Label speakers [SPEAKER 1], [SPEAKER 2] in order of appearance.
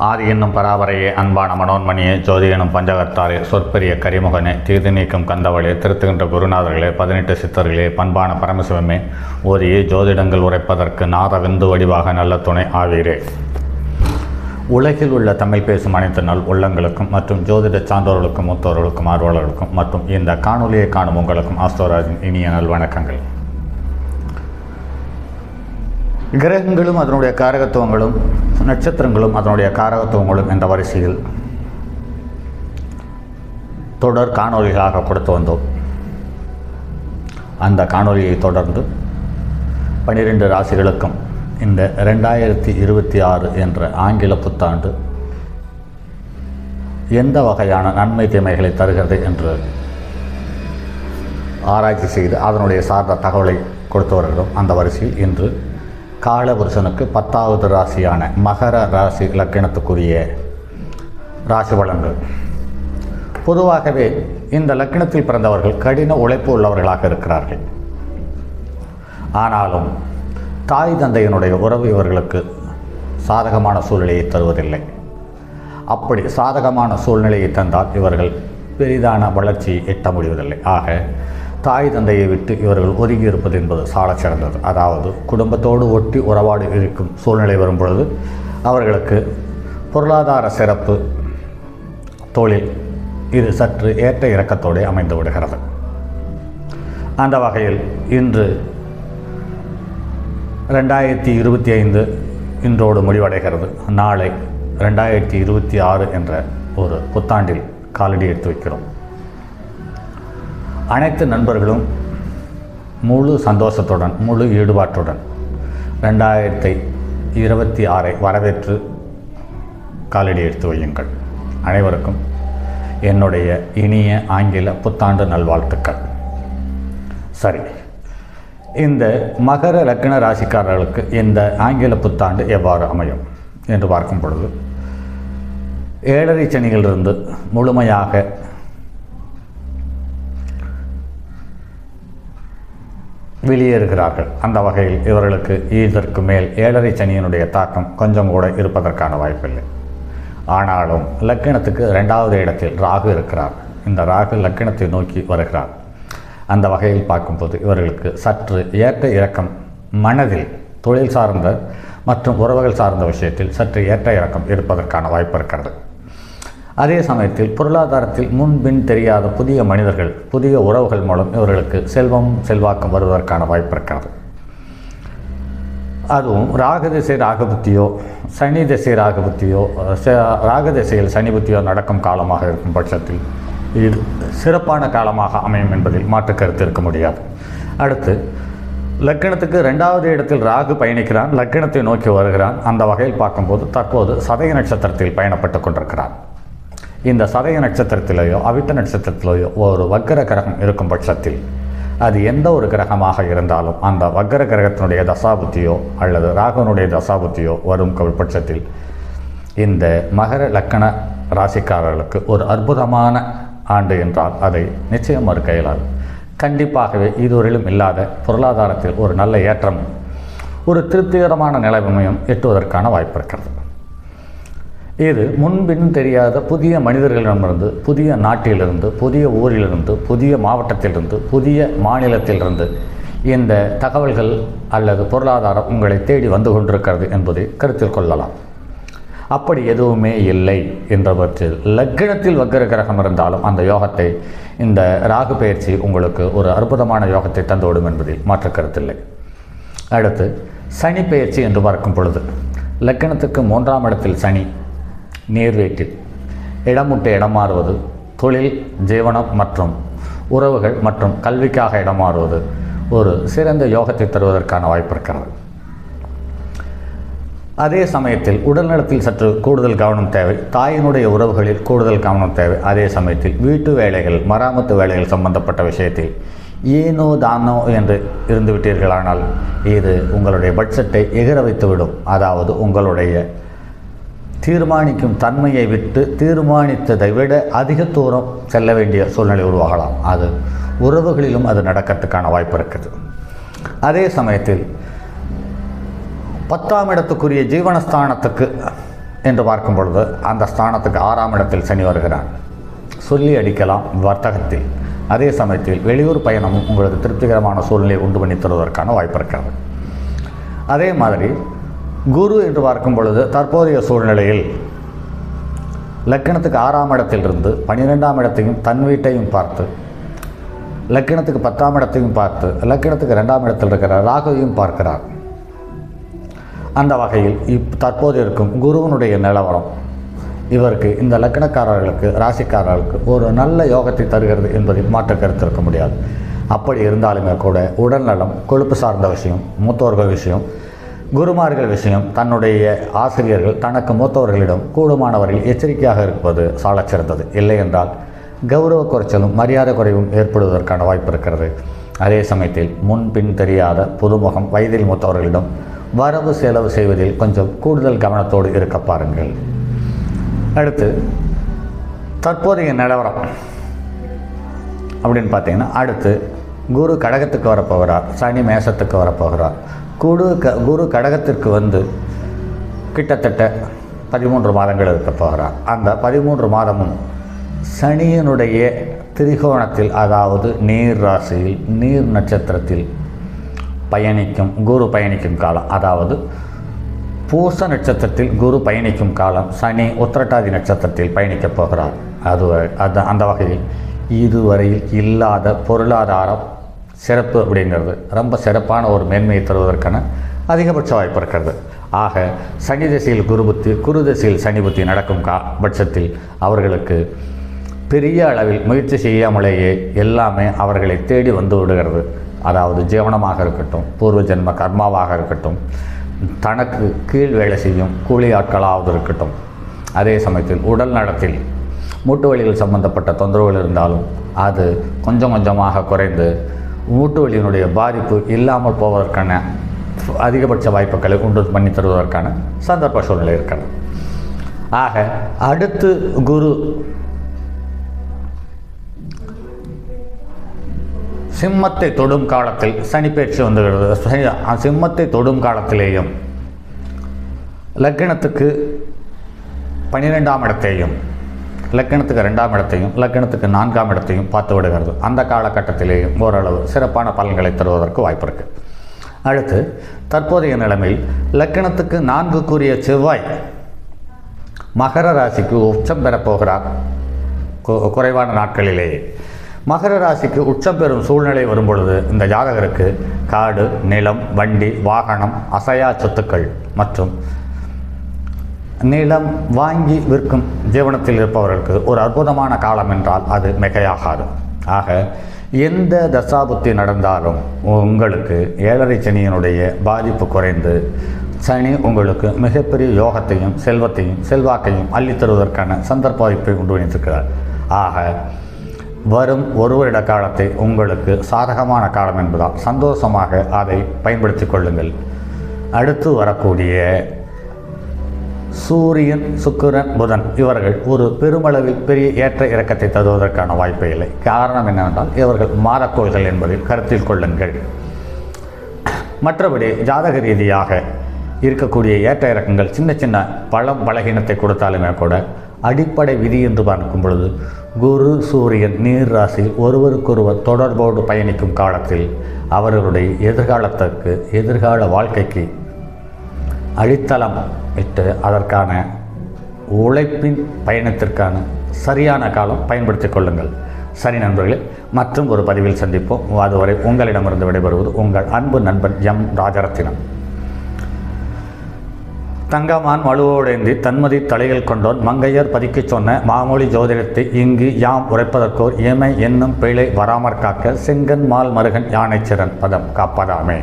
[SPEAKER 1] ஆதி என்னும் பராபரையே, அன்பான மனோன்மணியே, ஜோதி எனும் பஞ்சகர்த்தாரே, சொற்பெரிய கரிமுகனே, தீர்த்து நீக்கும் கந்தவளே, திருத்துகின்ற குருநாதர்களே, 18 சித்தர்களே, பண்பான பரமசிவமே, ஓதியே ஜோதிடங்கள் உரைப்பதற்கு நாதவிந்து வடிவாக நல்ல துணை ஆவீரே. உலகில் உள்ள தமிழ் பேசும் அனைத்து நல் உள்ளங்களுக்கும் மற்றும் ஜோதிட சான்றோர்களுக்கும் மூத்தோர்களுக்கும் ஆர்வலர்களுக்கும் மற்றும் இந்த காணொலியை காணும் உங்களுக்கும் ஆஸ்தோராஜின் இனிய நல் வணக்கங்கள். கிரகங்களும் அதனுடைய காரகத்துவங்களும் நட்சத்திரங்களும் அதனுடைய காரகத்துவங்களும் என்ற வரிசையில் தொடர் காணொலிகளாக கொடுத்து வந்தோம். அந்த காணொலியை தொடர்ந்து 12 ராசிகளுக்கும் இந்த 2026 என்ற ஆங்கில புத்தாண்டு எந்த வகையான நன்மை தீமைகளை தருகிறது என்று ஆராய்ச்சி செய்து அதனுடைய சார்ந்த தகவலை கொடுத்து வருகிறோம். அந்த வரிசையில் இன்று காலபுருஷனுக்கு 10வது ராசியான மகர ராசி லக்கினத்துக்குரிய ராசி பலன்கள். பொதுவாகவே இந்த லக்கினத்தில் பிறந்தவர்கள் கடின உழைப்பு உள்ளவர்களாக இருக்கிறார்கள். ஆனாலும் தாய் தந்தையினுடைய உறவு இவர்களுக்கு சாதகமான சூழ்நிலையை தருவதில்லை. அப்படி சாதகமான சூழ்நிலையை தந்தால் இவர்கள் பெரிதான வளர்ச்சியை எட்ட முடிவதில்லை. ஆக தாய் தந்தையை விட்டு இவர்கள் ஒதுங்கி இருப்பது என்பது சாலச் சிறந்தது. அதாவது குடும்பத்தோடு ஒட்டி உறவாடு இருக்கும் சூழ்நிலை வரும் பொழுது அவர்களுக்கு பொருளாதார சிறப்பு, தொழில் இது சற்று ஏற்ற இறக்கத்தோடு அமைந்து விடுகிறது. அந்த வகையில் இன்று 2025 இன்றோடு முடிவடைகிறது. நாளை 2026 என்ற ஒரு புத்தாண்டில் காலடி எடுத்து வைக்கிறோம். அனைத்து நண்பர்களும் முழு சந்தோஷத்துடன் முழு ஈடுபாட்டுடன் 2026 வரவேற்று காலடி எடுத்து வையுங்கள். அனைவருக்கும் என்னுடைய இனிய ஆங்கில புத்தாண்டு நல்வாழ்த்துக்கள். சரி, இந்த மகர லக்கின ராசிக்காரர்களுக்கு இந்த ஆங்கில புத்தாண்டு எவ்வாறு அமையும் என்று பார்க்கும் பொழுது 7.5 சனியிலிருந்து முழுமையாக வெளியேறுகிறார்கள். அந்த வகையில் இவர்களுக்கு இதற்கு மேல் 7.5 சனியினுடைய தாக்கம் கொஞ்சம் கூட இருப்பதற்கான வாய்ப்பில்லை. ஆனாலும் லக்கினத்துக்கு 2வது இடத்தில் ராகு இருக்கிறார். இந்த ராகு லக்கினத்தை நோக்கி வருகிறார். அந்த வகையில் பார்க்கும்போது இவர்களுக்கு சற்று ஏற்ற இறக்கம், மனதில் தொழில் சார்ந்த மற்றும் உறவுகள் சார்ந்த விஷயத்தில் சற்று ஏற்ற இறக்கம் இருப்பதற்கான வாய்ப்பு இருக்கிறது. அதே சமயத்தில் பொருளாதாரத்தில் முன்பின் தெரியாத புதிய மனிதர்கள், புதிய உறவுகள் மூலம் இவர்களுக்கு செல்வம் செல்வாக்கம் வருவதற்கான வாய்ப்பு இருக்கிறது. அதுவும் ராகு திசை ராகு புத்தியோ, சனி திசை ராகு புத்தியோ, ராகு திசையில் சனி புத்தியோ நடக்கும் காலமாக இருக்கும் பட்சத்தில் இது சிறப்பான காலமாக அமையும் என்பதில் மாற்று கருத்து இருக்க முடியாது. அடுத்து லக்கினத்துக்கு 2வது இடத்தில் ராகு பயணிக்கிறான், லக்கினத்தை நோக்கி வருகிறான். அந்த வகையில் பார்க்கும்போது தற்போது சதய நட்சத்திரத்தில் பயணப்பட்டு கொண்டிருக்கிறான். இந்த சதய நட்சத்திரத்திலேயோ அவிட்ட நட்சத்திரத்திலேயோ ஒரு வக்கர கிரகம் இருக்கும் பட்சத்தில் அது எந்த ஒரு கிரகமாக இருந்தாலும் அந்த வக்கர கிரகத்தினுடைய தசாபுத்தியோ அல்லது ராகுனுடைய தசாபுத்தியோ வரும் பட்சத்தில் இந்த மகர லக்கண ராசிக்காரர்களுக்கு ஒரு அற்புதமான ஆண்டு என்றால் அதை நிச்சயம் மறுக்க இயலாது. கண்டிப்பாகவே இதுவரையிலும் இல்லாத பொருளாதாரத்தில் ஒரு நல்ல ஏற்றம், ஒரு திருப்திகரமான நிலைமையும் எட்டுவதற்கான வாய்ப்பு இருக்கிறது. இது முன்பின் தெரியாத புதிய மனிதர்களிடமிருந்து, புதிய நாட்டிலிருந்து, புதிய ஊரிலிருந்து, புதிய மாவட்டத்திலிருந்து, புதிய மாநிலத்திலிருந்து இந்த தகவல்கள் அல்லது பொருளாதாரம் உங்களை தேடி வந்து கொண்டிருக்கிறது என்பதை கருத்தில் கொள்ளலாம். அப்படி எதுவுமே இல்லை என்றவற்றில் லக்கினத்தில் வக்கர கிரகம் இருந்தாலும் அந்த யோகத்தை இந்த ராகு பயிற்சி உங்களுக்கு ஒரு அற்புதமான யோகத்தை தந்துவிடும் என்பதில் மாற்று கருத்தில்லை. அடுத்து சனி பயிற்சி என்று பார்க்கும் பொழுது லக்கினத்துக்கு 3ஆம் இடத்தில் சனி நேர்வேட்டில் இடமுட்டு இடம் மாறுவது, தொழில், ஜீவனம் மற்றும் உறவுகள் மற்றும் கல்விக்காக இடம் மாறுவது ஒரு சிறந்த யோகத்தை தருவதற்கான வாய்ப்பு இருக்கிறது. அதே சமயத்தில் உடல்நலத்தில் சற்று கூடுதல் கவனம் தேவை. தாயினுடைய உறவுகளில் கூடுதல் கவனம் தேவை. அதே சமயத்தில் வீட்டு வேலைகள், மராமத்து வேலைகள் சம்பந்தப்பட்ட விஷயத்தில் ஏனோ தானோ என்று இருந்துவிட்டீர்களானால் இது உங்களுடைய பட்ஜெட்டை எகிர வைத்துவிடும். அதாவது உங்களுடைய தீர்மானிக்கும் தன்மையை விட்டு தீர்மானித்ததை விட அதிக தூரம் செல்ல வேண்டிய சூழ்நிலை உருவாகலாம். அது உறவுகளிலும் அது நடக்கிறதுக்கான வாய்ப்பு இருக்குது. அதே சமயத்தில் 10ஆம் இடத்துக்குரிய ஜீவனஸ்தானத்துக்கு என்று பார்க்கும் பொழுது அந்த ஸ்தானத்துக்கு 6ஆம் இடத்தில் சனி வருகிறார். சொல்லி அடிக்கலாம் வர்த்தகத்தில். அதே சமயத்தில் வெளியூர் பயணமும் உங்களுக்கு திருப்திகரமான சூழ்நிலையை உண்டு பண்ணி தருவதற்கான வாய்ப்பு இருக்கிறது. அதே மாதிரி குரு என்று பார்க்கும் பொழுது தற்போதைய சூழ்நிலையில் லக்கணத்துக்கு 6ஆம் இடத்திலிருந்து 12ஆம் இடத்தையும் தன் வீட்டையும் பார்த்து, லக்கணத்துக்கு 10ஆம் இடத்தையும் பார்த்து, லக்கணத்துக்கு 2ஆம் இடத்தில் இருக்கிற ராகுவையும் பார்க்கிறார். அந்த வகையில் தற்போது இருக்கும் குருவனுடைய நிலவரம் இவருக்கு இந்த லக்கணக்காரர்களுக்கு ராசிக்காரர்களுக்கு ஒரு நல்ல யோகத்தை தருகிறது என்பதில் மாற்று கருத்து இருக்க முடியாது. அப்படி இருந்தாலுமே கூட உடல்நலம், கொழுப்பு சார்ந்த விஷயம், மூத்தோர்கள் விஷயம், குருமார்கள் விஷயம், தன்னுடைய ஆசிரியர்கள் தனக்கு மூத்தவர்களிடம் கூடுமானவர்கள் எச்சரிக்கையாக இருப்பது சாலச் சிறந்தது. இல்லை என்றால் கௌரவ குறைச்சலும் மரியாதை குறைவும் ஏற்படுவதற்கான வாய்ப்பு இருக்கிறது. அதே சமயத்தில் முன்பின் தெரியாத புதுமுகம், வயதில் மூத்தவர்களிடம் வரவு செலவு செய்வதில் கொஞ்சம் கூடுதல் கவனத்தோடு இருக்க பாருங்கள். அடுத்து தற்போதைய நிலவரம் அப்படின்னு பார்த்தீங்கன்னா, அடுத்து குரு கடகத்துக்கு வரப்போகிறார், சனி மேசத்துக்கு வரப்போகிறார். குரு கடகத்திற்கு வந்து கிட்டத்தட்ட 13 மாதங்கள் இருக்க போகிறார். அந்த 13 மாதமும் சனியினுடைய திரிகோணத்தில், அதாவது நீர் ராசியில் நீர் நட்சத்திரத்தில் பயணிக்கும் குரு பயணிக்கும் காலம், அதாவது பூச நட்சத்திரத்தில் குரு பயணிக்கும் காலம், சனி உத்திரட்டாதி நட்சத்திரத்தில் பயணிக்கப் போகிறார். அந்த வகையில் இதுவரையில் இல்லாத பொருளாதாரம் சிறப்பு அப்படிங்கிறது ரொம்ப சிறப்பான ஒரு மேன்மையை தருவதற்கான அதிகபட்ச வாய்ப்பு இருக்கிறது. ஆக சனி திசையில் குரு திசையில் சனி புத்தி நடக்கும் பட்சத்தில் அவர்களுக்கு பெரிய அளவில் முயற்சி செய்யாமலேயே எல்லாமே அவர்களை தேடி வந்து விடுகிறது. அதாவது ஜீவனமாக இருக்கட்டும், பூர்வ ஜென்ம கர்மாவாக இருக்கட்டும், தனக்கு கீழ் வேலை செய்யும் கூலி ஆட்களாவது இருக்கட்டும். அதே சமயத்தில் உடல் நலத்தில் மூட்டு வலிகள் சம்பந்தப்பட்ட தொந்தரவுகள் இருந்தாலும் அது கொஞ்சம் கொஞ்சமாக குறைந்து மூட்டு வலியினுடைய பாதிப்பு இல்லாமல் போவதற்கான அதிகபட்ச வாய்ப்புகளை உண்டு பண்ணி தருவதற்கான சந்தர்ப்ப சூழ்நிலை இருக்கிறது. ஆக அடுத்து குரு சிம்மத்தை தொடும் காலத்தில் சனி பயிற்சி வந்துகிறது. சிம்மத்தை தொடும் காலத்திலேயும் லக்கணத்துக்கு 12ஆம் இடத்தையும், லக்கணத்துக்கு 2ஆம் இடத்தையும், லக்கணத்துக்கு 4ஆம் இடத்தையும் பார்த்து விடுகிறது. அந்த காலகட்டத்திலேயும் ஓரளவு சிறப்பான பலன்களை தருவதற்கு வாய்ப்பு இருக்குது. அடுத்து தற்போதைய நிலைமையில் லக்கணத்துக்கு 4 செவ்வாய் மகர ராசிக்கு உச்சம் பெறப்போகிறார். குறைவான நாட்களிலேயே மகர ராசிக்கு உச்சம் பெறும் சூழ்நிலை வரும்பொழுது இந்த ஜாதகருக்கு காடு, நிலம், வண்டி, வாகனம், அசையா சொத்துக்கள் மற்றும் நிலம் வாங்கி விற்கும் ஜீவனத்தில் இருப்பவர்களுக்கு ஒரு அற்புதமான காலம் என்றால் அது மிகையாகாது. ஆக எந்த தசாபுத்தி நடந்தாலும் உங்களுக்கு 7.5 சனியினுடைய பாதிப்பு குறைந்து சனி உங்களுக்கு மிகப்பெரிய யோகத்தையும் செல்வத்தையும் செல்வாக்கையும் அள்ளித்தருவதற்கான சந்தர்ப்ப வாய்ப்பை உண்டு பண்ணியிருக்கிறார். ஆக வரும் ஒரு வருட காலத்தை உங்களுக்கு சாதகமான காலம் என்பதால் சந்தோஷமாக அதை பயன்படுத்தி கொள்ளுங்கள். அடுத்து வரக்கூடிய சூரியன், சுக்கிரன், புதன் இவர்கள் ஒரு பெருமளவில் பெரிய ஏற்ற இறக்கத்தை தருவதற்கான வாய்ப்பே இல்லை. காரணம் என்னவென்றால் இவர்கள் மாதக்கோள்கள் என்பதை கருத்தில் கொள்ளுங்கள். மற்றபடி ஜாதக ரீதியாக இருக்கக்கூடிய ஏற்ற இறக்கங்கள் சின்ன சின்ன பலகீனத்தை கொடுத்தாலுமே கூட அடிப்படை விதி என்று பார்க்கும் பொழுது குரு சூரியன் நீர் ராசியில் ஒருவருக்கொருவர் தொடர்போடு பயணிக்கும் காலத்தில் அவர்களுடைய எதிர்கால வாழ்க்கைக்கு அடித்தளம் இட்டு அதற்கான உழைப்பின் பயணத்திற்கான சரியான காலம் பயன்படுத்தி கொள்ளுங்கள். சரி நண்பர்களே, மற்றும் ஒரு பதிவில் சந்திப்போம். அதுவரை உங்களிடமிருந்து விடைபெறுவது உங்கள் அன்பு நண்பன் எம் ராஜரத்தினம். தங்கமான் வலுவோடேந்தி தன்மதி தலையில் கொண்டோன் மங்கையர் பதிக்கச் சொன்ன மாமொழி ஜோதிடத்தை இங்கு யாம் உரைப்பதற்கோர் ஏமை என்னும் பிழை வராமற் காக்க செங்கன் மால் மருகன் யானைச்சிறன் பதம் காப்பதாமே.